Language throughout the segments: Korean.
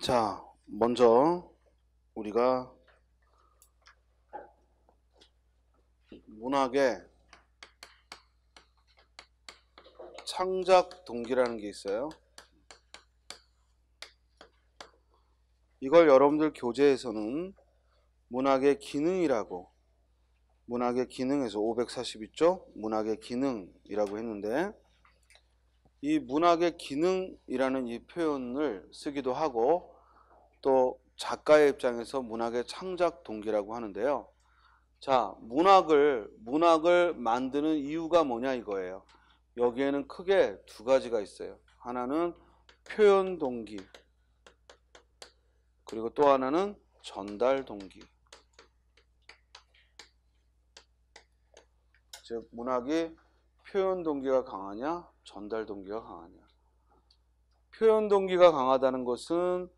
자, 먼저 우리가 문학의 창작 동기라는 게 있어요. 이걸 여러분들 교재에서는 문학의 기능이라고, 문학의 기능에서 542쪽 문학의 기능이라고 했는데, 이 문학의 기능이라는 이 표현을 쓰기도 하고, 또 작가의 입장에서 문학의 창작 동기라고 하는데요. 자, 문학을 만드는 이유가 뭐냐 이거예요. 여기에는 크게 두 가지가 있어요. 하나는 표현 동기, 그리고 또 하나는 전달 동기. 즉 문학이 표현 동기가 강하냐, 전달 동기가 강하냐. 표현 동기가 강하다는 것은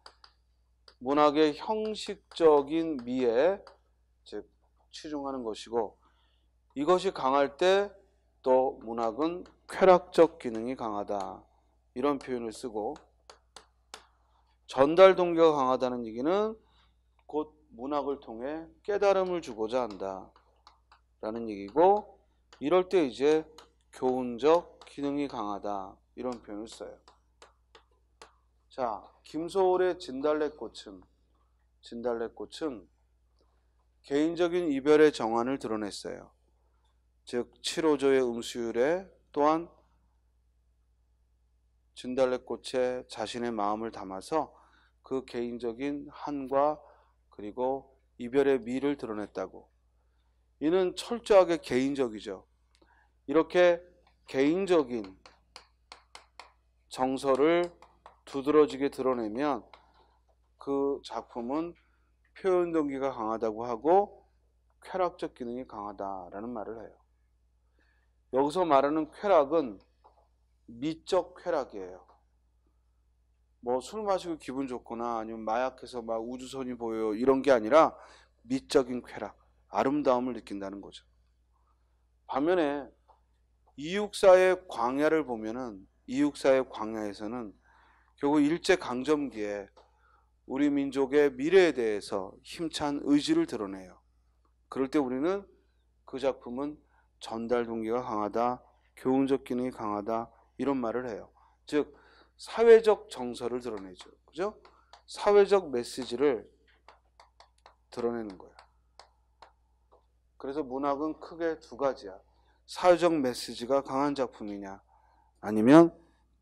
문학의 형식적인 미에 즉 치중하는 것이고, 이것이 강할 때 또 문학은 쾌락적 기능이 강하다, 이런 표현을 쓰고, 전달 동기가 강하다는 얘기는 곧 문학을 통해 깨달음을 주고자 한다 라는 얘기고, 이럴 때 이제 교훈적 기능이 강하다, 이런 표현을 써요. 자, 김소월의 진달래꽃은 개인적인 이별의 정환을 드러냈어요. 즉 7호조의 음수율에 또한 진달래꽃에 자신의 마음을 담아서 그 개인적인 한과 그리고 이별의 미를 드러냈다고. 이는 철저하게 개인적이죠. 이렇게 개인적인 정서를 두드러지게 드러내면 그 작품은 표현 동기가 강하다고 하고 쾌락적 기능이 강하다라는 말을 해요. 여기서 말하는 쾌락은 미적 쾌락이에요. 뭐 술 마시고 기분 좋거나 아니면 마약해서 막 우주선이 보여요, 이런 게 아니라 미적인 쾌락, 아름다움을 느낀다는 거죠. 반면에 이육사의 광야를 보면은, 이육사의 광야에서는 결국 일제강점기에 우리 민족의 미래에 대해서 힘찬 의지를 드러내요. 그럴 때 우리는 그 작품은 전달 동기가 강하다, 교훈적 기능이 강하다, 이런 말을 해요. 즉 사회적 정서를 드러내죠. 그죠? 사회적 메시지를 드러내는 거예요. 그래서 문학은 크게 두 가지야. 사회적 메시지가 강한 작품이냐, 아니면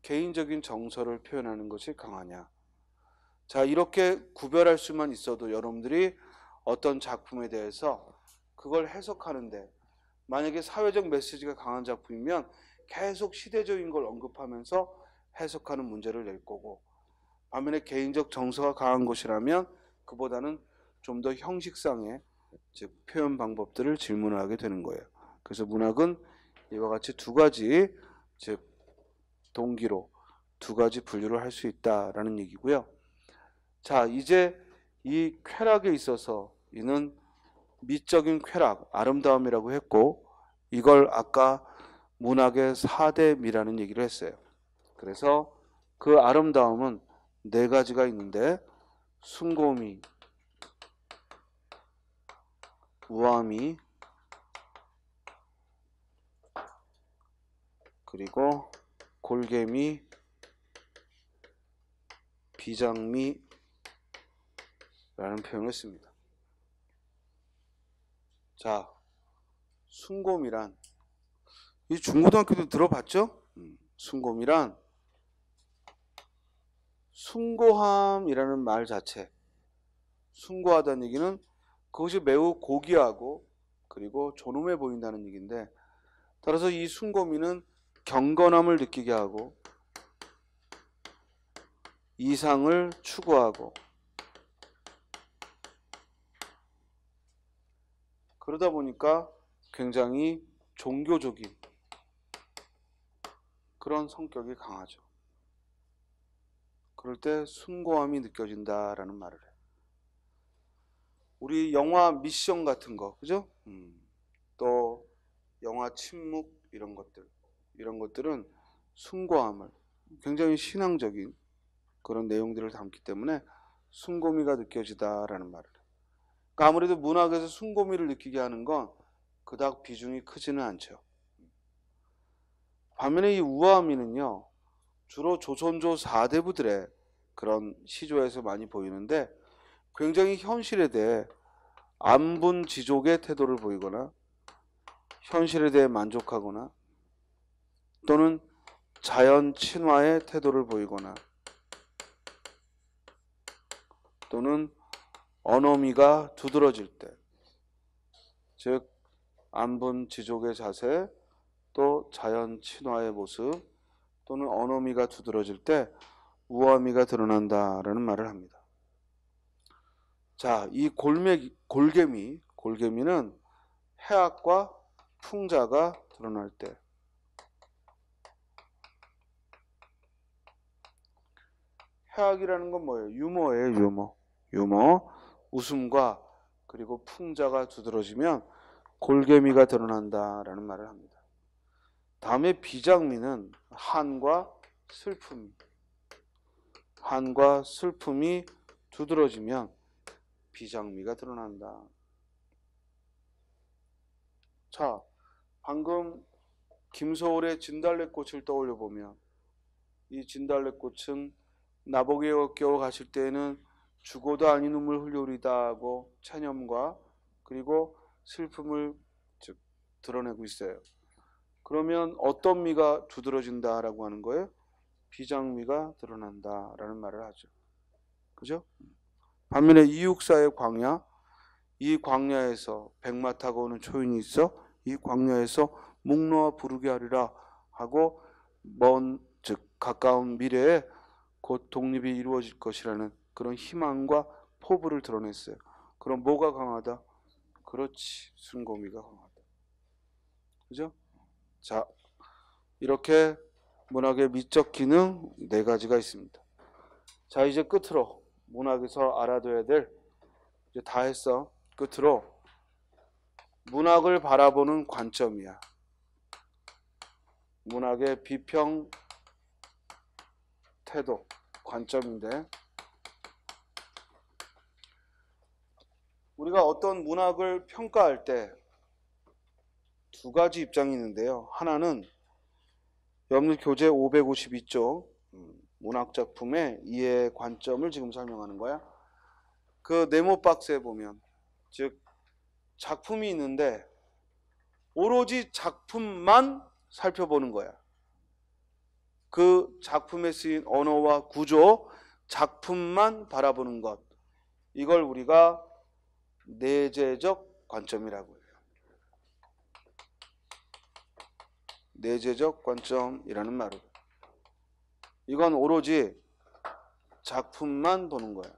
개인적인 정서를 표현하는 것이 강하냐. 자, 이렇게 구별할 수만 있어도 여러분들이 어떤 작품에 대해서 그걸 해석하는데, 만약에 사회적 메시지가 강한 작품이면 계속 시대적인 걸 언급하면서 해석하는 문제를 낼 거고, 반면에 개인적 정서가 강한 것이라면 그보다는 좀 더 형식상의 즉 표현 방법들을 질문을 하게 되는 거예요. 그래서 문학은 이와 같이 두 가지 즉 동기로 두 가지 분류를 할 수 있다라는 얘기고요. 자, 이제 이 쾌락에 있어서 이는 미적인 쾌락, 아름다움이라고 했고, 이걸 아까 문학의 4대 미라는 얘기를 했어요. 그래서 그 아름다움은 네 가지가 있는데, 숭고미, 우아미, 그리고 골개미, 비장미라는 표현을 씁니다. 자, 숭고미란, 이 중고등학교도 들어봤죠? 숭고미란 숭고함이라는 말 자체, 숭고하다는 얘기는 그것이 매우 고귀하고 그리고 존엄해 보인다는 얘기인데, 따라서 이 숭고미는 경건함을 느끼게 하고 이상을 추구하고, 그러다 보니까 굉장히 종교적인 그런 성격이 강하죠. 그럴 때 숭고함이 느껴진다라는 말을 해요. 우리 영화 미션 같은 거, 그죠? 또 영화 침묵, 이런 것들은 숭고함을, 굉장히 신앙적인 그런 내용들을 담기 때문에 숭고미가 느껴지다라는 말을 해요. 그러니까 아무래도 문학에서 숭고미를 느끼게 하는 건 그닥 비중이 크지는 않죠. 반면에 이 우아미는요, 주로 조선조 4대부들의 그런 시조에서 많이 보이는데 굉장히 현실에 대해 안분지족의 태도를 보이거나 현실에 대해 만족하거나 또는 자연 친화의 태도를 보이거나 또는 언어미가 두드러질 때, 즉 안분지족의 자세, 또 자연 친화의 모습 또는 언어미가 두드러질 때 우아미가 드러난다라는 말을 합니다. 자, 이 골개미는 해악과 풍자가 드러날 때, 해악이라는 건 뭐예요? 유머예요, 유머. 웃음과 그리고 풍자가 두드러지면 골개미가 드러난다라는 말을 합니다. 다음에 비장미는 한과 슬픔이 두드러지면 비장미가 드러난다. 자, 방금 김소월의 진달래꽃을 떠올려 보면 이 진달래꽃은 나보게 엮여 가실 때에는 죽어도 아니 눈물 흘려오리다 하고 체념과 그리고 슬픔을 즉 드러내고 있어요. 그러면 어떤 미가 두드러진다라고 하는 거예요? 비장미가 드러난다라는 말을 하죠. 그죠? 반면에 이육사의 광야, 이 광야에서 백마 타고 오는 초인이 있어 이 광야에서 목 놓아 부르게 하리라 하고 즉 가까운 미래에 곧 독립이 이루어질 것이라는 그런 희망과 포부를 드러냈어요. 그럼 뭐가 강하다? 그렇지, 숭고미가 강하다. 그죠? 자, 이렇게 문학의 미적 기능 4가지가 있습니다. 자, 이제 끝으로 문학에서 알아둬야 될, 이제 다 했어. 끝으로 문학을 바라보는 관점이야. 문학의 비평 태도, 관점인데 우리가 어떤 문학을 평가할 때 2가지 입장이 있는데요. 하나는 옆일 교재 552쪽 문학작품의 이해 관점을 지금 설명하는 거야. 그 네모 박스에 보면 즉 작품이 있는데 오로지 작품만 살펴보는 거야. 그 작품에 쓰인 언어와 구조, 작품만 바라보는 것, 이걸 우리가 내재적 관점이라고 해요. 내재적 관점이라는 말을. 이건 오로지 작품만 보는 거야.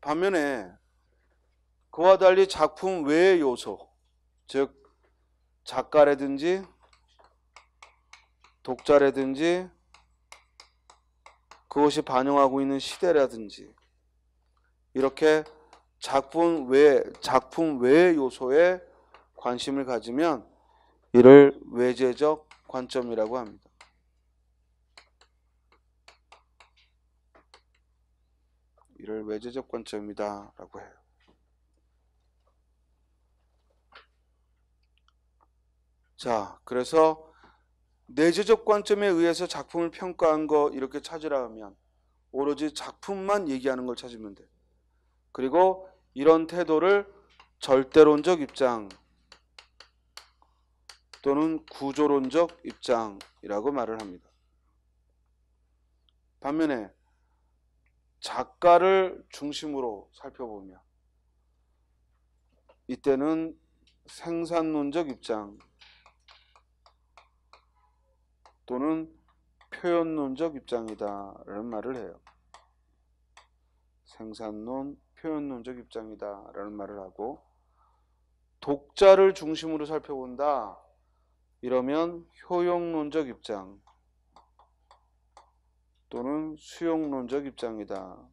반면에 그와 달리 작품 외의 요소, 즉 작가라든지 독자라든지 그것이 반영하고 있는 시대라든지 이렇게 작품 외의 요소에 관심을 가지면 이를 외재적 관점이라고 합니다. 이를 외재적 관점이다라고 해요. 자, 그래서 내재적 관점에 의해서 작품을 평가한 거 이렇게 찾으라 하면 오로지 작품만 얘기하는 걸 찾으면 돼. 그리고 이런 태도를 절대론적 입장 또는 구조론적 입장이라고 말을 합니다. 반면에 작가를 중심으로 살펴보면 이때는 생산론적 입장 또는 표현론적 입장이다라는 말을 해요. 생산론, 표현론적 입장이다라는 말을 하고, 독자를 중심으로 살펴본다 이러면 효용론적 입장 또는 수용론적 입장이다.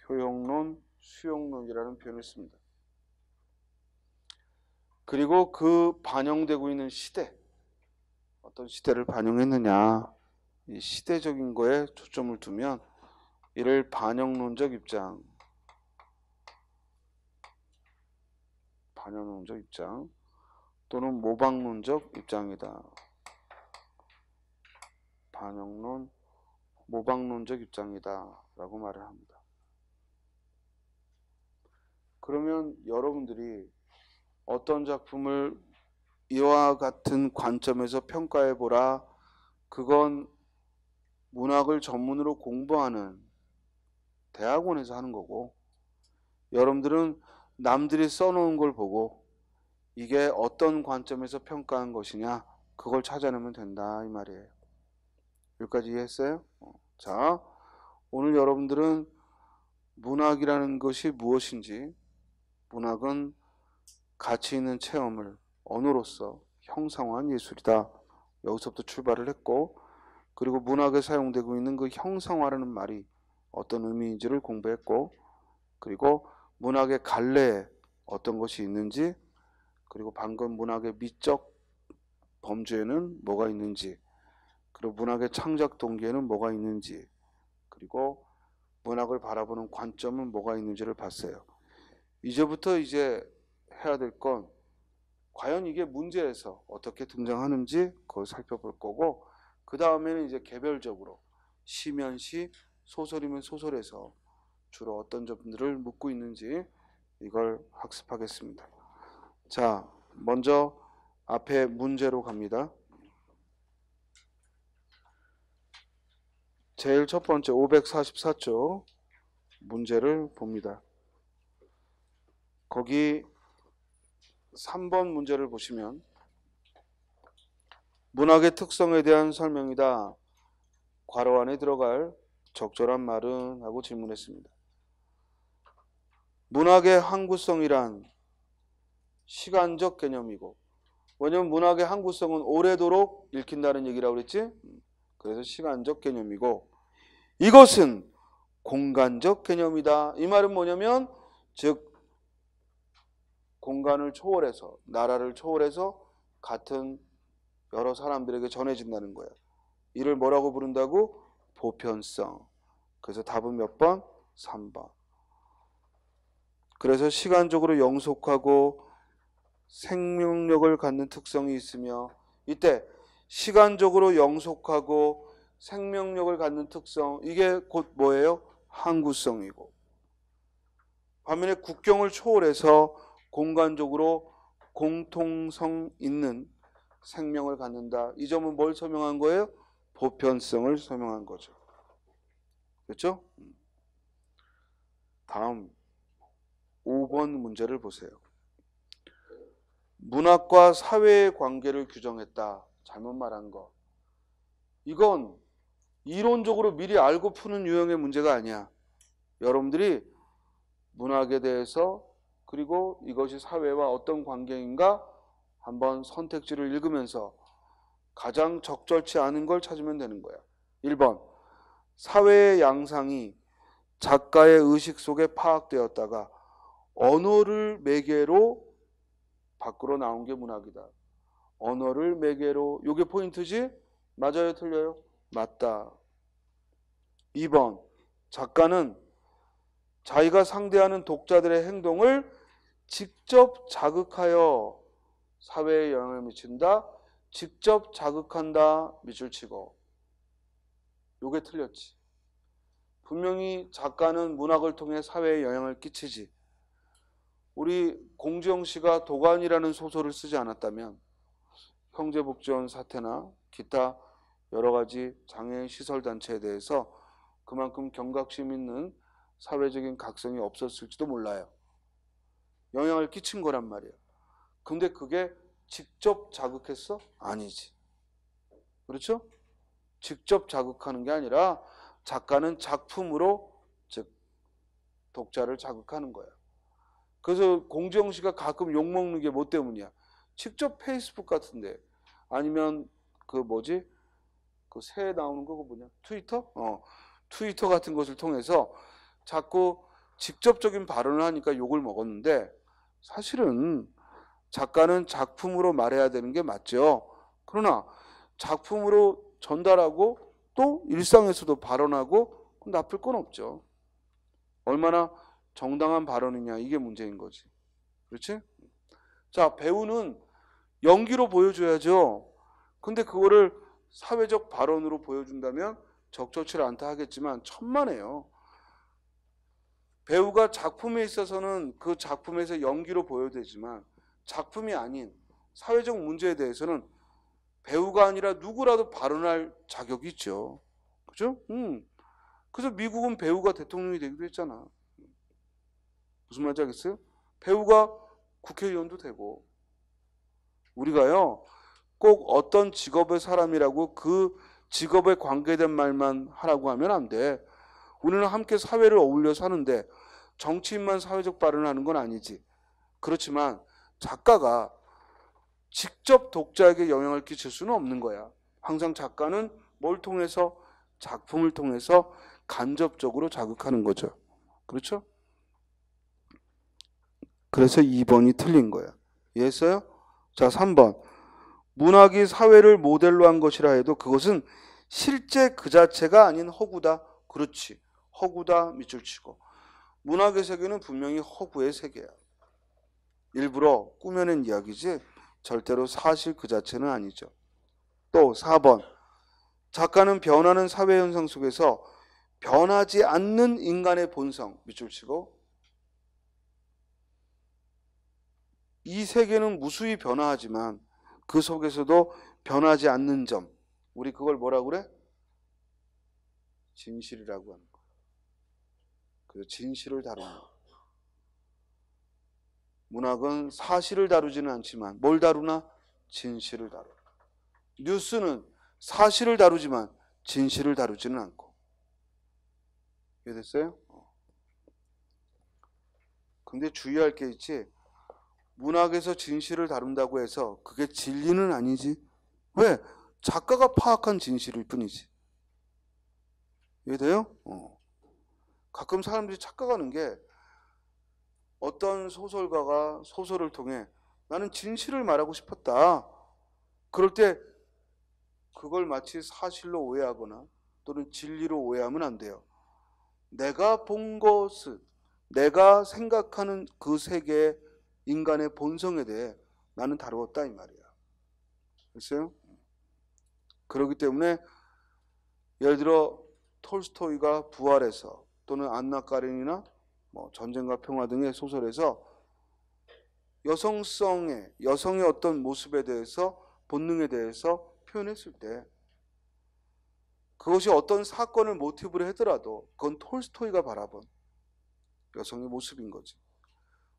효용론, 수용론이라는 표현을 씁니다. 그리고 그 반영되고 있는 시대, 어떤 시대를 반영했느냐, 이 시대적인 거에 초점을 두면 이를 반영론적 입장, 반영론적 입장 또는 모방론적 입장이다. 반영론, 모방론적 입장이다 라고 말을 합니다. 그러면 여러분들이 어떤 작품을 이와 같은 관점에서 평가해 보라, 그건 문학을 전문으로 공부하는 대학원에서 하는 거고, 여러분들은 남들이 써놓은 걸 보고 이게 어떤 관점에서 평가한 것이냐, 그걸 찾아내면 된다 이 말이에요. 여기까지 이해했어요? 자, 오늘 여러분들은 문학이라는 것이 무엇인지, 문학은 가치 있는 체험을 언어로서 형상화한 예술이다. 여기서부터 출발을 했고, 그리고 문학에 사용되고 있는 그 형상화라는 말이 어떤 의미인지를 공부했고, 그리고 문학의 갈래에 어떤 것이 있는지, 그리고 방금 문학의 미적 범주에는 뭐가 있는지, 그리고 문학의 창작 동기에는 뭐가 있는지, 그리고 문학을 바라보는 관점은 뭐가 있는지를 봤어요. 이제부터 이제 해야 될 건 과연 이게 문제에서 어떻게 등장하는지 그걸 살펴볼 거고, 그 다음에는 이제 개별적으로 시면 시, 소설이면 소설에서 주로 어떤 점들을 묻고 있는지 이걸 학습하겠습니다. 자, 먼저 앞에 문제로 갑니다. 제일 첫 번째 544쪽 문제를 봅니다. 거기 3번 문제를 보시면 문학의 특성에 대한 설명이다. 괄호 안에 들어갈 적절한 말은? 하고 질문했습니다. 문학의 항구성이란 시간적 개념이고, 왜냐면 문학의 항구성은 오래도록 읽힌다는 얘기라고 그랬지? 그래서 시간적 개념이고, 이것은 공간적 개념이다. 이 말은 뭐냐면, 즉 공간을 초월해서, 나라를 초월해서 같은 여러 사람들에게 전해진다는 거예요. 이를 뭐라고 부른다고? 보편성. 그래서 답은 몇 번? 3번. 그래서 시간적으로 영속하고 생명력을 갖는 특성이 있으며, 이때 시간적으로 영속하고 생명력을 갖는 특성, 이게 곧 뭐예요? 항구성이고, 반면에 국경을 초월해서 공간적으로 공통성 있는 생명을 갖는다. 이 점은 뭘 설명한 거예요? 보편성을 설명한 거죠. 그렇죠? 다음 5번 문제를 보세요. 문학과 사회의 관계를 규정했다. 잘못 말한 거. 이건 이론적으로 미리 알고 푸는 유형의 문제가 아니야. 여러분들이 문학에 대해서, 그리고 이것이 사회와 어떤 관계인가 한번 선택지를 읽으면서 가장 적절치 않은 걸 찾으면 되는 거야. 1번, 사회의 양상이 작가의 의식 속에 파악되었다가 언어를 매개로 밖으로 나온 게 문학이다. 언어를 매개로, 이게 포인트지? 맞아요, 틀려요? 맞다. 2번, 작가는 자기가 상대하는 독자들의 행동을 직접 자극하여 사회에 영향을 미친다. 직접 자극한다. 밑줄 치고. 요게 틀렸지. 분명히 작가는 문학을 통해 사회에 영향을 끼치지. 우리 공지영 씨가 도관이라는 소설을 쓰지 않았다면 형제복지원 사태나 기타 여러 가지 장애인 시설단체에 대해서 그만큼 경각심 있는 사회적인 각성이 없었을지도 몰라요. 영향을 끼친 거란 말이에요. 근데 그게 직접 자극했어? 아니지. 그렇죠? 직접 자극하는 게 아니라 작가는 작품으로, 즉 독자를 자극하는 거예요. 그래서 공지영 씨가 가끔 욕먹는 게 뭐 때문이야? 직접 페이스북 같은데, 아니면 그 뭐지? 그 새에 나오는 거 뭐냐? 트위터? 트위터 같은 것을 통해서 자꾸 직접적인 발언을 하니까 욕을 먹었는데, 사실은 작가는 작품으로 말해야 되는 게 맞죠. 그러나 작품으로 전달하고 또 일상에서도 발언하고 나쁠 건 없죠. 얼마나 정당한 발언이냐 이게 문제인 거지. 그렇지? 자, 배우는 연기로 보여줘야죠. 근데 그거를 사회적 발언으로 보여준다면 적절치 않다 하겠지만 천만에요. 배우가 작품에 있어서는 그 작품에서 연기로 보여야 되지만 작품이 아닌 사회적 문제에 대해서는 배우가 아니라 누구라도 발언할 자격이 있죠. 그죠? 그래서 미국은 배우가 대통령이 되기도 했잖아. 무슨 말인지 알겠어요? 배우가 국회의원도 되고. 우리가요 꼭 어떤 직업의 사람이라고 그 직업에 관계된 말만 하라고 하면 안 돼. 우리는 함께 사회를 어울려 사는데 정치인만 사회적 발언을 하는 건 아니지. 그렇지만 작가가 직접 독자에게 영향을 끼칠 수는 없는 거야. 항상 작가는 뭘 통해서? 작품을 통해서 간접적으로 자극하는 거죠. 그렇죠? 그래서 2번이 틀린 거야. 이해했어요? 자, 3번. 문학이 사회를 모델로 한 것이라 해도 그것은 실제 그 자체가 아닌 허구다. 그렇지. 허구다 밑줄 치고. 문학의 세계는 분명히 허구의 세계야. 일부러 꾸며낸 이야기지 절대로 사실 그 자체는 아니죠. 또 4번. 작가는 변하는 사회 현상 속에서 변하지 않는 인간의 본성 밑줄 치고 이 세계는 무수히 변화하지만 그 속에서도 변하지 않는 점 우리 그걸 뭐라고 그래? 진실이라고 하는 거야. 그래서 진실을 다루는 거야. 문학은 사실을 다루지는 않지만 뭘 다루나? 진실을 다루나. 뉴스는 사실을 다루지만 진실을 다루지는 않고. 이해됐어요? 근데 주의할 게 있지. 문학에서 진실을 다룬다고 해서 그게 진리는 아니지. 왜? 작가가 파악한 진실일 뿐이지. 이해돼요? 가끔 사람들이 착각하는 게 어떤 소설가가 소설을 통해 나는 진실을 말하고 싶었다. 그럴 때 그걸 마치 사실로 오해하거나 또는 진리로 오해하면 안 돼요. 내가 본 것은 내가 생각하는 그 세계의 인간의 본성에 대해 나는 다루었다 이 말이야. 됐어요? 그렇기 때문에 예를 들어 톨스토이가 부활에서 또는 안나 까레니나 전쟁과 평화 등의 소설에서 여성의 어떤 모습에 대해서 본능에 대해서 표현했을 때 그것이 어떤 사건을 모티브로 하더라도 그건 톨스토이가 바라본 여성의 모습인 거지.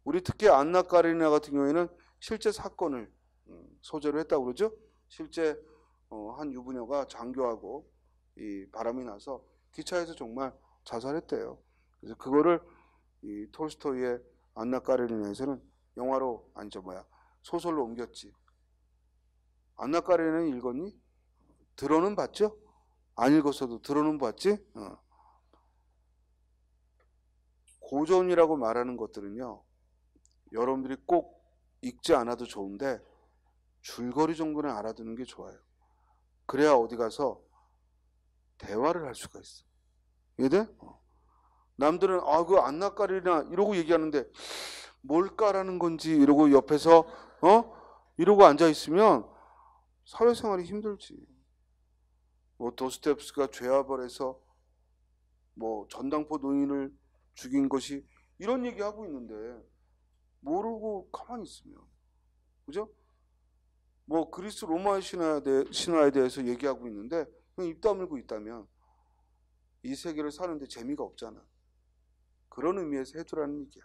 우리 특히 안나 까레니나 같은 경우에는 실제 사건을 소재로 했다고 그러죠. 실제 한 유부녀가 장교하고 이 바람이 나서 기차에서 정말 자살했대요. 그래서 그거를 이 톨스토이의 안나 까레니나에서는 영화로 소설로 옮겼지. 안나 까레니나는 읽었니? 들어는 봤죠? 안 읽었어도 들어는 봤지? 고전이라고 말하는 것들은요. 여러분들이 꼭 읽지 않아도 좋은데 줄거리 정도는 알아두는 게 좋아요. 그래야 어디 가서 대화를 할 수가 있어. 이해돼? 남들은 그 안나 까레니나 이러고 얘기하는데 뭘까라는 건지 이러고 옆에서 이러고 앉아 있으면 사회생활이 힘들지. 도스토옙스키가 죄와벌에서 전당포 노인을 죽인 것이 이런 얘기하고 있는데 모르고 가만히 있으면 그죠? 그리스 로마의 신화에 대해서 얘기하고 있는데 그냥 입 다물고 있다면 이 세계를 사는데 재미가 없잖아. 그런 의미에서 해두라는 얘기야.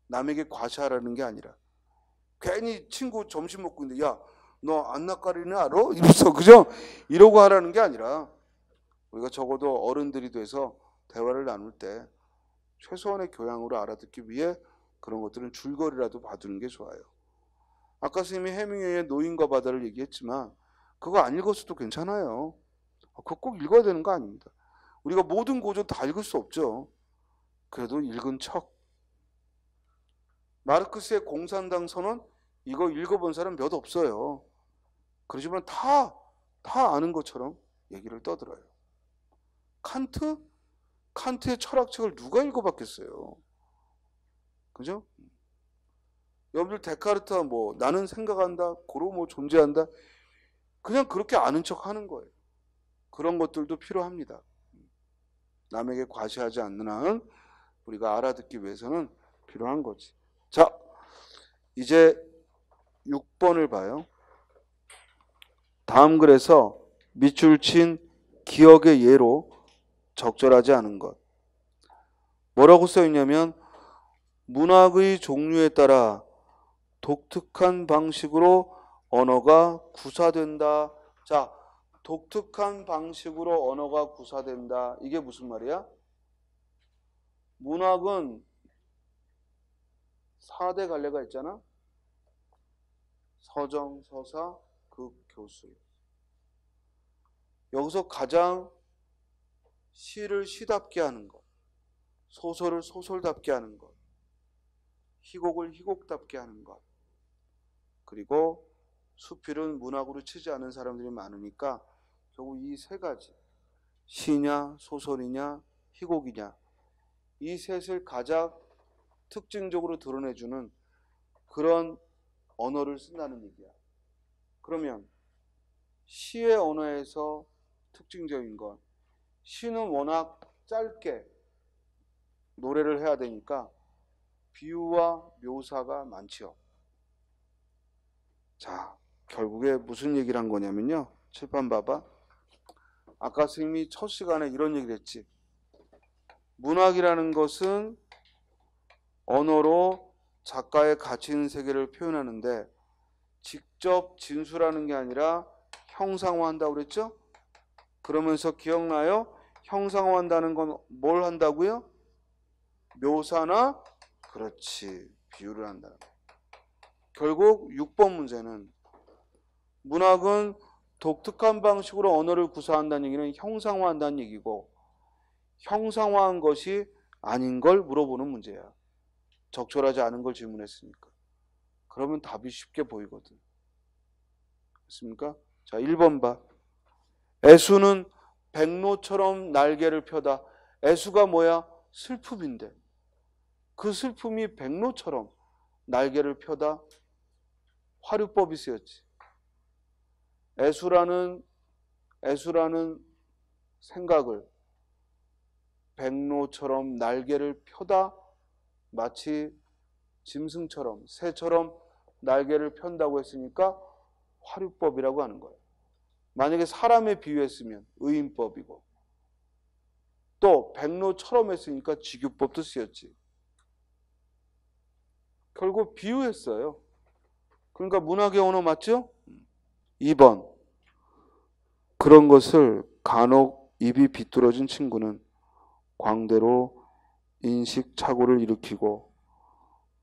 남에게 과시하라는 게 아니라 괜히 친구 점심 먹고 있는데 야 너 안나 까레니나 알아? 이러면서 그죠? 이러고 하라는 게 아니라 우리가 적어도 어른들이 돼서 대화를 나눌 때 최소한의 교양으로 알아듣기 위해 그런 것들은 줄거리라도 봐두는 게 좋아요. 아까 선생님이 해밍웨이의 노인과 바다를 얘기했지만 그거 안 읽었어도 괜찮아요. 그거 꼭 읽어야 되는 거 아닙니다. 우리가 모든 고전 다 읽을 수 없죠. 그래도 읽은 척. 마르크스의 공산당 선언 이거 읽어본 사람 몇 없어요. 그렇지만 다 아는 것처럼 얘기를 떠들어요. 칸트? 칸트의 철학책을 누가 읽어봤겠어요? 그죠? 여러분들 데카르트가 뭐 나는 생각한다, 고로 뭐 존재한다, 그냥 그렇게 아는 척 하는 거예요. 그런 것들도 필요합니다. 남에게 과시하지 않는 한 우리가 알아듣기 위해서는 필요한 거지. 자, 이제 6번을 봐요. 다음 글에서 밑줄 친 기억의 예로 적절하지 않은 것. 뭐라고 써있냐면 문학의 종류에 따라 독특한 방식으로 언어가 구사된다. 자, 독특한 방식으로 언어가 구사된다. 이게 무슨 말이야? 문학은 4대 갈래가 있잖아. 서정, 서사, 극, 교술. 여기서 가장 시를 시답게 하는 것, 소설을 소설답게 하는 것, 희곡을 희곡답게 하는 것, 그리고 수필은 문학으로 치지 않은 사람들이 많으니까 결국 이 세 가지, 시냐 소설이냐 희곡이냐, 이 셋을 가장 특징적으로 드러내주는 그런 언어를 쓴다는 얘기야. 그러면 시의 언어에서 특징적인 건, 시는 워낙 짧게 노래를 해야 되니까 비유와 묘사가 많지요. 자, 결국에 무슨 얘기를 한 거냐면요. 칠판 봐봐. 아까 선생님이 첫 시간에 이런 얘기를 했지. 문학이라는 것은 언어로 작가의 가치 있는 세계를 표현하는데 직접 진술하는 게 아니라 형상화한다고 그랬죠? 그러면서 기억나요? 형상화한다는 건 뭘 한다고요? 묘사나, 그렇지, 비유를 한다. 결국 6번 문제는 문학은 독특한 방식으로 언어를 구사한다는 얘기는 형상화한다는 얘기고, 형상화한 것이 아닌 걸 물어보는 문제야. 적절하지 않은 걸 질문했으니까. 그러면 답이 쉽게 보이거든. 됐습니까? 자, 1번 봐. 애수는 백로처럼 날개를 펴다. 애수가 뭐야? 슬픔인데 그 슬픔이 백로처럼 날개를 펴다. 화류법이 쓰였지. 애수라는 생각을 백로처럼 날개를 펴다, 마치 짐승처럼 새처럼 날개를 편다고 했으니까 화류법이라고 하는 거예요. 만약에 사람에 비유했으면 의인법이고, 또 백로처럼 했으니까 직유법도 쓰였지. 결국 비유했어요. 그러니까 문학의 언어 맞죠? 2번. 그런 것을 간혹 입이 비뚤어진 친구는 광대로 인식착오를 일으키고,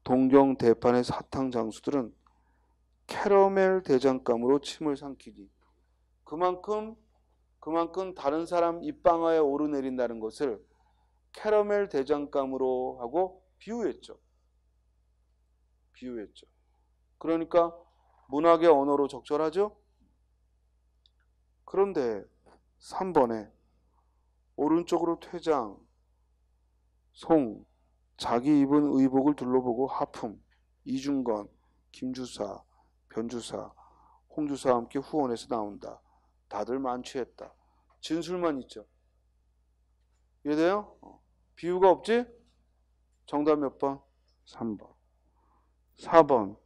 동경대판의 사탕 장수들은 캐러멜 대장감으로 침을 삼키니. 그만큼 다른 사람 입방아에 오르내린다는 것을 캐러멜 대장감으로 하고 비유했죠. 그러니까 문학의 언어로 적절하죠? 그런데 3번에 오른쪽으로 퇴장, 송, 자기 입은 의복을 둘러보고 하품, 이중건, 김주사, 변주사, 홍주사와 함께 후원해서 나온다. 다들 만취했다. 진술만 있죠. 이해돼요? 비유가 없지? 정답 몇 번? 3번. 4번.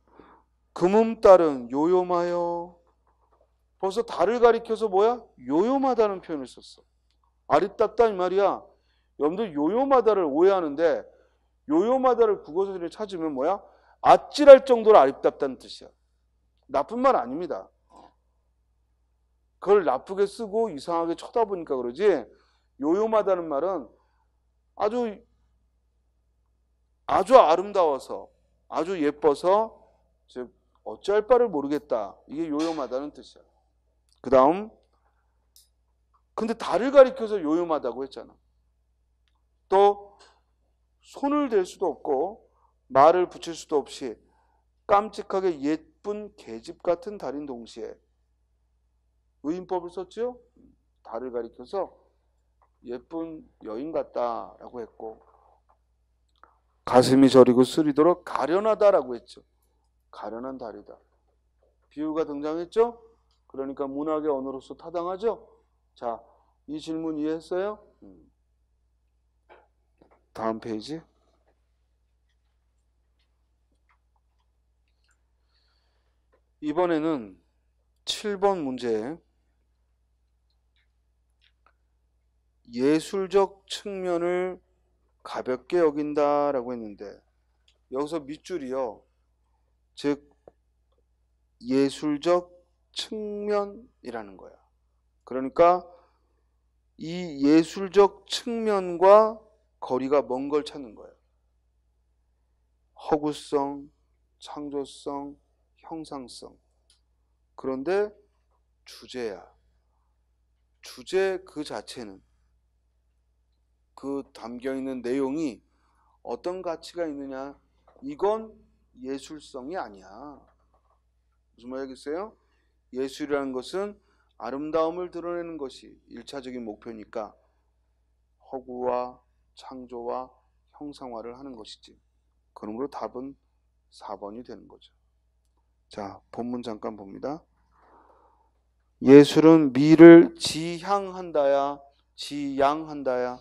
금음달은 요요마요. 벌써 달을 가리켜서 뭐야? 요요마다는 표현을 썼어. 아리따다 이 말이야. 여러분들 요요마다를 오해하는데, 요요마다를 국어사전에 찾으면 뭐야? 아찔할 정도로 아리따다는 뜻이야. 나쁜 말 아닙니다. 그걸 나쁘게 쓰고 이상하게 쳐다보니까 그러지, 요요마다는 말은 아주 아름다워서, 아주 예뻐서, 즉 어찌할 바를 모르겠다. 이게 요요마다는 뜻이야. 그 다음, 근데 달을 가리켜서 요요마다고 했잖아. 또 손을 댈 수도 없고 말을 붙일 수도 없이 깜찍하게 예쁜 계집 같은 달인 동시에 의인법을 썼죠. 달을 가리켜서 예쁜 여인 같다라고 했고, 가슴이 저리고 쓰리도록 가련하다라고 했죠. 가련한 다리다. 비유가 등장했죠. 그러니까 문학의 언어로서 타당하죠. 자, 이 질문 이해했어요? 다음 페이지. 이번에는 7번 문제. 예술적 측면을 가볍게 여긴다라고 했는데, 여기서 밑줄이요, 즉 예술적 측면이라는 거야. 그러니까 이 예술적 측면과 거리가 먼 걸 찾는 거예요. 허구성, 창조성, 형상성. 그런데 주제야. 주제 그 자체는, 그 담겨있는 내용이 어떤 가치가 있느냐, 이건 예술성이 아니야. 무슨 말이겠어요? 예술이라는 것은 아름다움을 드러내는 것이 1차적인 목표니까 허구와 창조와 형상화를 하는 것이지. 그러므로 답은 4번이 되는 거죠. 자, 본문 잠깐 봅니다. 예술은 미를 지향한다야, 지양한다야,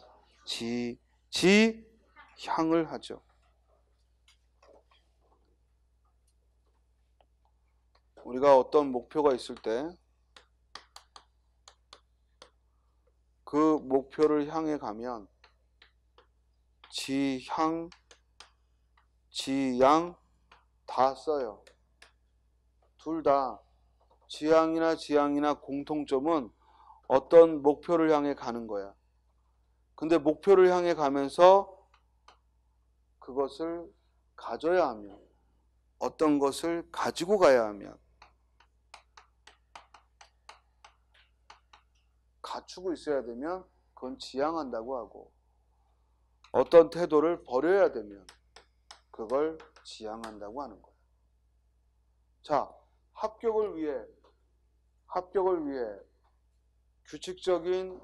지향을 하죠. 우리가 어떤 목표가 있을 때 그 목표를 향해 가면 지향, 지양 다 써요. 둘 다 지향이나 공통점은 어떤 목표를 향해 가는 거야. 근데 목표를 향해 가면서 그것을 가져야 하면, 어떤 것을 가지고 가야 하면, 갖추고 있어야 되면 그건 지향한다고 하고, 어떤 태도를 버려야 되면 그걸 지향한다고 하는 거예요. 자, 합격을 위해 규칙적인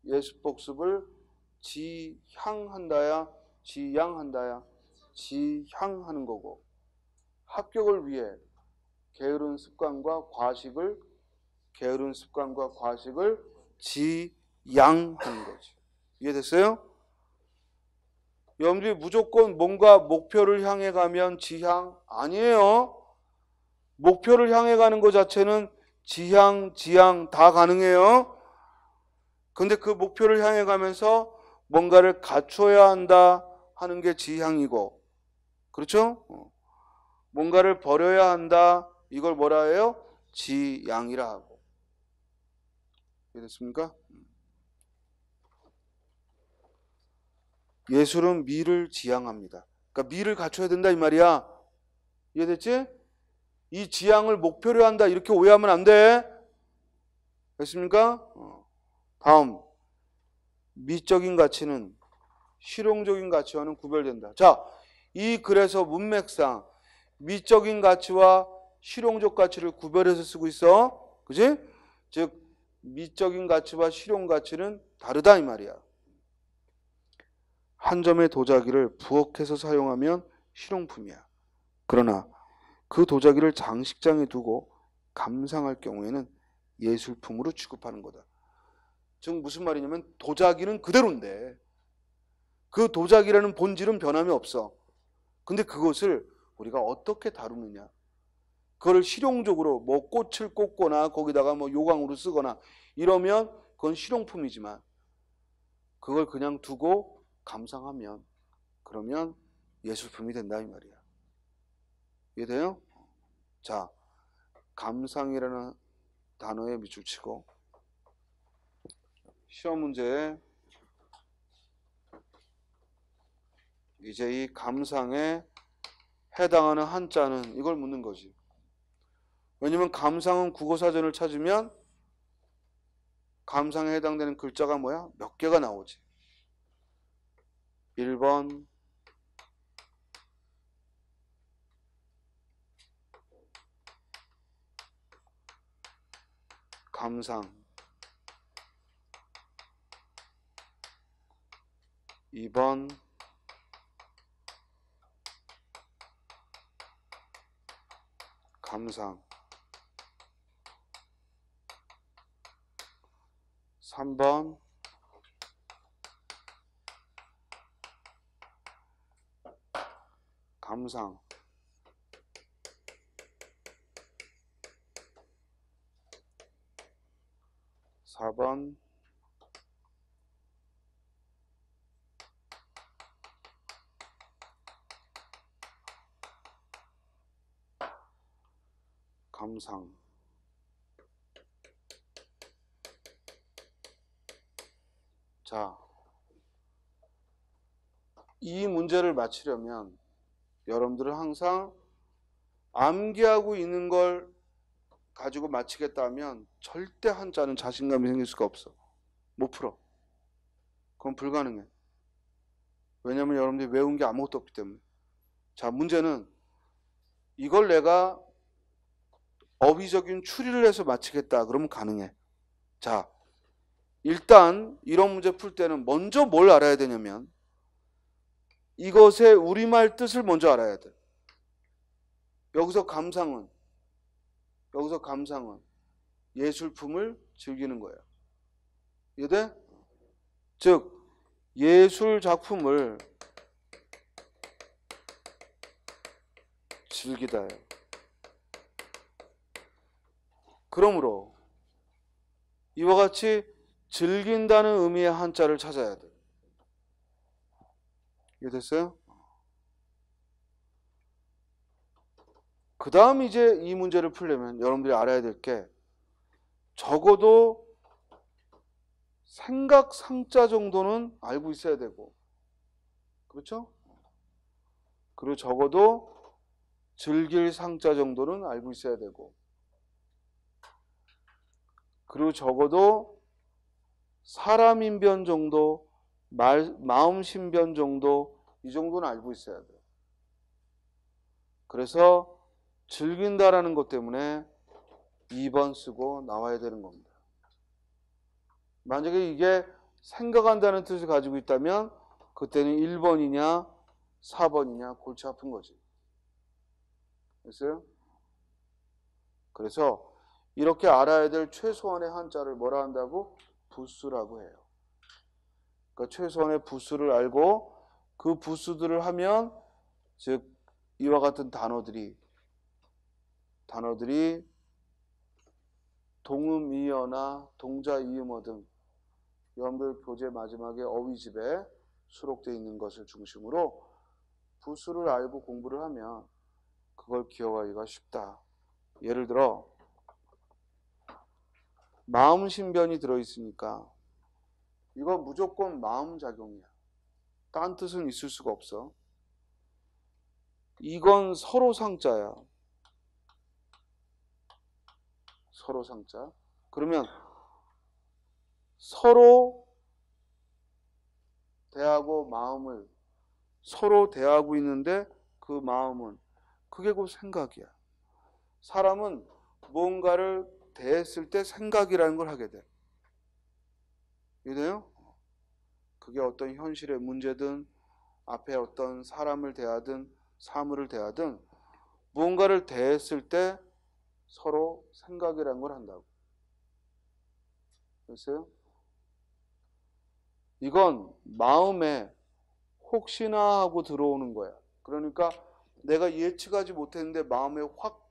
예습복습을 지향한다야, 지양한다야, 지향하는 거고, 합격을 위해 게으른 습관과 과식을 지양하는 거지. 이해됐어요? 여러분들이 무조건 뭔가 목표를 향해 가면 지향 아니에요. 목표를 향해 가는 것 자체는 지향, 지양 다 가능해요. 근데 그 목표를 향해 가면서 뭔가를 갖춰야 한다 하는 게 지향이고, 그렇죠? 뭔가를 버려야 한다, 이걸 뭐라 해요? 지양이라 하고. 이해됐습니까? 예술은 미를 지향합니다. 그러니까 미를 갖춰야 된다 이 말이야. 이해됐지? 이 지향을 목표로 한다 이렇게 오해하면 안 돼. 됐습니까? 다음, 미적인 가치는 실용적인 가치와는 구별된다. 자, 이 글에서 문맥상 미적인 가치와 실용적 가치를 구별해서 쓰고 있어. 그지? 즉 미적인 가치와 실용 가치는 다르다 이 말이야. 한 점의 도자기를 부엌에서 사용하면 실용품이야. 그러나 그 도자기를 장식장에 두고 감상할 경우에는 예술품으로 취급하는 거다. 즉 무슨 말이냐면 도자기는 그대로인데 그 도자기라는 본질은 변함이 없어. 근데 그것을 우리가 어떻게 다루느냐, 그걸 실용적으로 뭐 꽃을 꽂거나 거기다가 뭐 요강으로 쓰거나 이러면 그건 실용품이지만 그걸 그냥 두고 감상하면 그러면 예술품이 된다 이 말이야. 이해돼요? 자, 감상이라는 단어에 밑줄 치고 시험 문제에 이제 이 감상에 해당하는 한자는 이걸 묻는 거지. 왜냐면 감상은 국어사전을 찾으면 감상에 해당되는 글자가 뭐야? 몇 개가 나오지. 1번 감상, 2번 감상, 3번 감상, 4번 감상. 자, 이 문제를 맞히려면 여러분들은 항상 암기하고 있는 걸 가지고 맞히겠다 하면 절대 한자는 자신감이 생길 수가 없어. 못 풀어. 그건 불가능해. 왜냐하면 여러분들이 외운 게 아무것도 없기 때문에. 자, 문제는 이걸 내가 어휘적인 추리를 해서 맞히겠다 그러면 가능해. 자, 일단 이런 문제 풀 때는 먼저 뭘 알아야 되냐면 이것의 우리말 뜻을 먼저 알아야 돼. 여기서 감상은 예술품을 즐기는 거야. 이해돼? 즉 예술 작품을 즐기다예요. 그러므로 이와 같이 즐긴다는 의미의 한자를 찾아야 돼. 이해됐어요? 그 다음 이제 이 문제를 풀려면 여러분들이 알아야 될 게 적어도 생각 상자 정도는 알고 있어야 되고, 그렇죠? 그리고 적어도 즐길 상자 정도는 알고 있어야 되고, 그리고 적어도 사람 인변 정도, 마음 신변 정도, 이 정도는 알고 있어야 돼요. 그래서 즐긴다라는 것 때문에 2번 쓰고 나와야 되는 겁니다. 만약에 이게 생각한다는 뜻을 가지고 있다면 그때는 1번이냐 4번이냐 골치 아픈 거지. 됐어요? 그래서 이렇게 알아야 될 최소한의 한자를 뭐라 한다고? 부수라고 해요. 그러니까 최소한의 부수를 알고 그 부수들을 하면 즉 이와 같은 단어들이 동음 이어나 동자 이음어 등 여러분들 교재 마지막에 어휘집에 수록되어 있는 것을 중심으로 부수를 알고 공부를 하면 그걸 기억하기가 쉽다. 예를 들어 마음 신변이 들어있으니까 이건 무조건 마음작용이야. 딴 뜻은 있을 수가 없어. 이건 서로 상자야. 서로 상자. 그러면 서로 대하고 있는데 그 마음은 그게 곧 생각이야. 사람은 뭔가를 대했을 때 생각이라는 걸 하게 돼. 이해돼요? 그게 어떤 현실의 문제든 앞에 어떤 사람을 대하든 사물을 대하든 무언가를 대했을 때 서로 생각이라는 걸 한다고. 됐어요? 이건 마음에 혹시나 하고 들어오는 거야. 그러니까 내가 예측하지 못했는데 마음에 확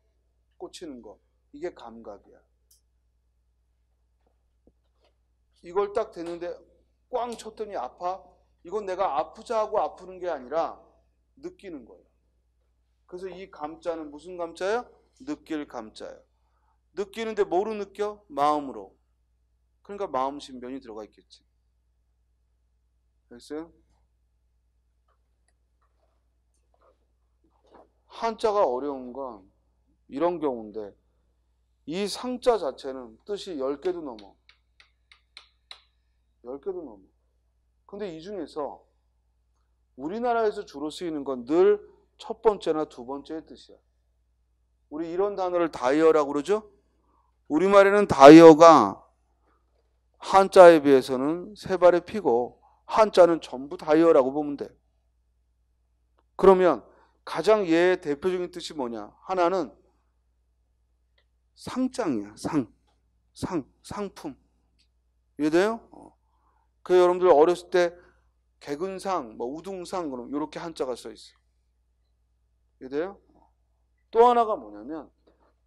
꽂히는 거. 이게 감각이야. 이걸 딱 대는데 꽝 쳤더니 아파? 이건 내가 아프자 하고 아프는 게 아니라 느끼는 거예요. 그래서 이 감자는 무슨 감자야? 느낄 감자야. 느끼는데 뭐로 느껴? 마음으로. 그러니까 마음 신변이 들어가 있겠지. 됐어요? 한자가 어려운 건 이런 경우인데 이 상자 자체는 뜻이 10개도 넘어. 10개도 넘어. 근데 이 중에서 우리나라에서 주로 쓰이는 건 늘 첫 번째나 두 번째의 뜻이야. 우리 이런 단어를 다이어라고 그러죠? 우리말에는 다이어가 한자에 비해서는 세 발의 피고 한자는 전부 다이어라고 보면 돼. 그러면 가장 얘의 대표적인 뜻이 뭐냐? 하나는 상장이야. 상품. 이해돼요? 그 여러분들 어렸을 때 개근상, 뭐 우등상 그럼 이렇게 한자가 써 있어. 이해돼요? 또 하나가 뭐냐면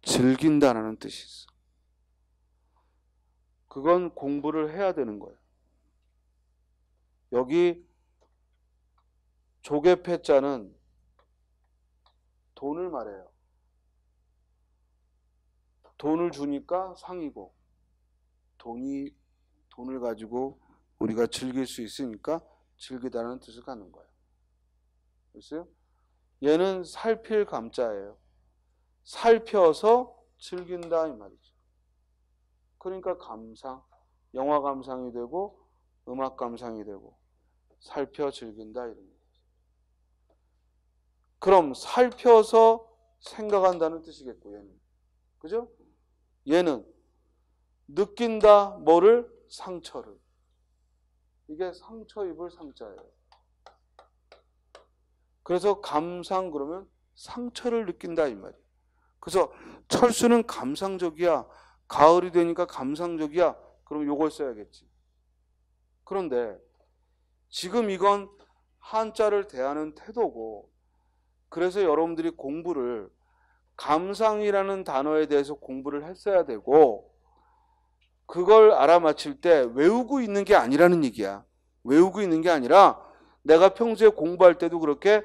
즐긴다라는 뜻이 있어. 그건 공부를 해야 되는 거예요. 여기 조개패자는 돈을 말해요. 돈을 주니까 상이고 돈을 가지고 우리가 즐길 수 있으니까 즐기다는 뜻을 갖는 거예요. 됐어요? 얘는 살필 감자예요. 살펴서 즐긴다 이 말이죠. 그러니까 감상, 영화 감상이 되고 음악 감상이 되고 살펴 즐긴다 이런 거죠. 그럼 살펴서 생각한다는 뜻이겠고 얘는. 그죠? 얘는 느낀다 뭐를? 상처를. 이게 상처 입을 상자예요. 그래서 감상 그러면 상처를 느낀다 이 말이에요. 그래서 철수는 감상적이야. 가을이 되니까 감상적이야. 그럼 요걸 써야겠지. 그런데 지금 이건 한자를 대하는 태도고, 그래서 여러분들이 공부를 감상이라는 단어에 대해서 공부를 했어야 되고, 그걸 알아맞힐 때 외우고 있는 게 아니라는 얘기야. 외우고 있는 게 아니라 내가 평소에 공부할 때도 그렇게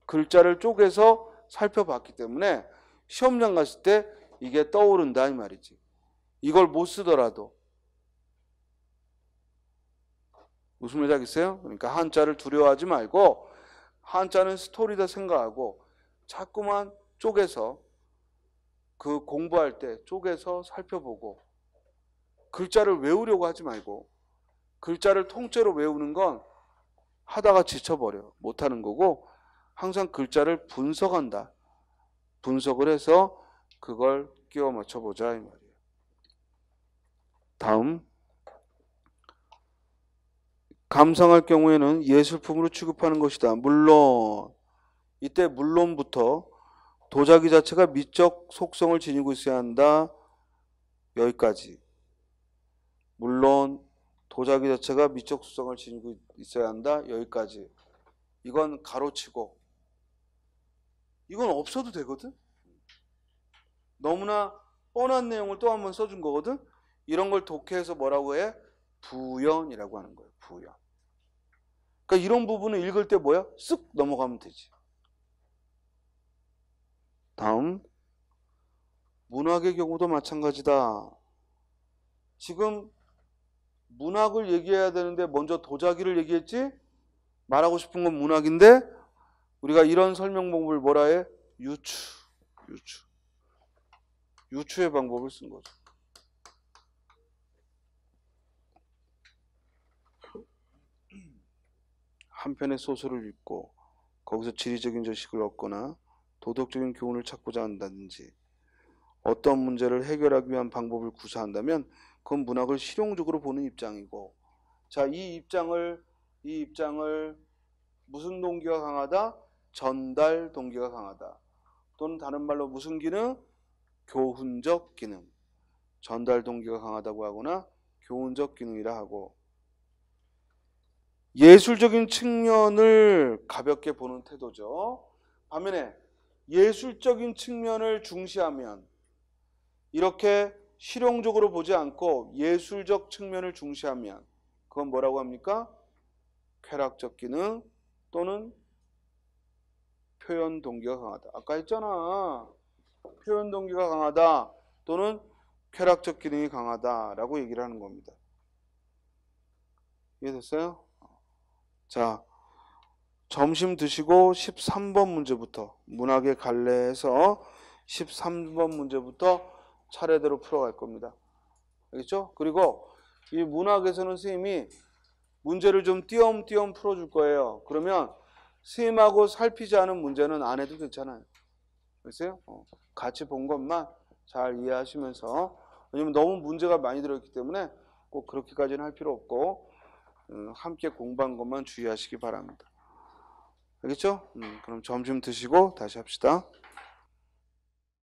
글자를 쪼개서 살펴봤기 때문에 시험장 갔을 때 이게 떠오른다 이 말이지. 이걸 못 쓰더라도. 무슨 말인지 알겠어요? 그러니까 한자를 두려워하지 말고 한자는 스토리다 생각하고 자꾸만 쪼개서 그 공부할 때 쪼개서 살펴보고 글자를 외우려고 하지 말고 글자를 통째로 외우는 건 하다가 지쳐버려. 못하는 거고 항상 글자를 분석한다. 분석을 해서 그걸 끼워 맞춰보자 이 말이에요. 다음 감상할 경우에는 예술품으로 취급하는 것이다. 물론 이때 물론부터 도자기 자체가 미적 속성을 지니고 있어야 한다. 여기까지. 물론 도자기 자체가 미적 속성을 지니고 있어야 한다. 여기까지. 이건 가로치고 이건 없어도 되거든. 너무나 뻔한 내용을 또 한 번 써준 거거든. 이런 걸 독해해서 뭐라고 해? 부연이라고 하는 거예요. 부연. 그러니까 이런 부분을 읽을 때 뭐야? 쓱 넘어가면 되지. 다음 문학의 경우도 마찬가지다. 지금 문학을 얘기해야 되는데 먼저 도자기를 얘기했지? 말하고 싶은 건 문학인데 우리가 이런 설명 방법을 뭐라 해? 유추의 방법을 쓴 거죠. 한 편의 소설을 읽고 거기서 지리적인 지식을 얻거나 도덕적인 교훈을 찾고자 한다든지 어떤 문제를 해결하기 위한 방법을 구사한다면 그건 문학을 실용적으로 보는 입장이고, 자, 이 입장을 무슨 동기가 강하다? 전달 동기가 강하다. 또는 다른 말로 무슨 기능? 교훈적 기능. 전달 동기가 강하다고 하거나 교훈적 기능이라 하고, 예술적인 측면을 가볍게 보는 태도죠. 반면에 예술적인 측면을 중시하면, 이렇게 실용적으로 보지 않고 예술적 측면을 중시하면 그건 뭐라고 합니까? 쾌락적 기능 또는 표현 동기가 강하다. 아까 했잖아. 표현 동기가 강하다 또는 쾌락적 기능이 강하다라고 얘기를 하는 겁니다. 이해됐어요? 자, 점심 드시고 13번 문제부터 문학의 갈래에서 13번 문제부터 차례대로 풀어갈 겁니다. 알겠죠? 그리고 이 문학에서는 선생님이 문제를 좀 띄엄띄엄 풀어줄 거예요. 그러면 선생님하고 살피지 않은 문제는 안 해도 괜찮아요. 알겠어요? 같이 본 것만 잘 이해하시면서, 왜냐면 너무 문제가 많이 들어있기 때문에 꼭 그렇게까지는 할 필요 없고, 함께 공부한 것만 주의하시기 바랍니다. 알겠죠? 그럼 점심 드시고 다시 합시다.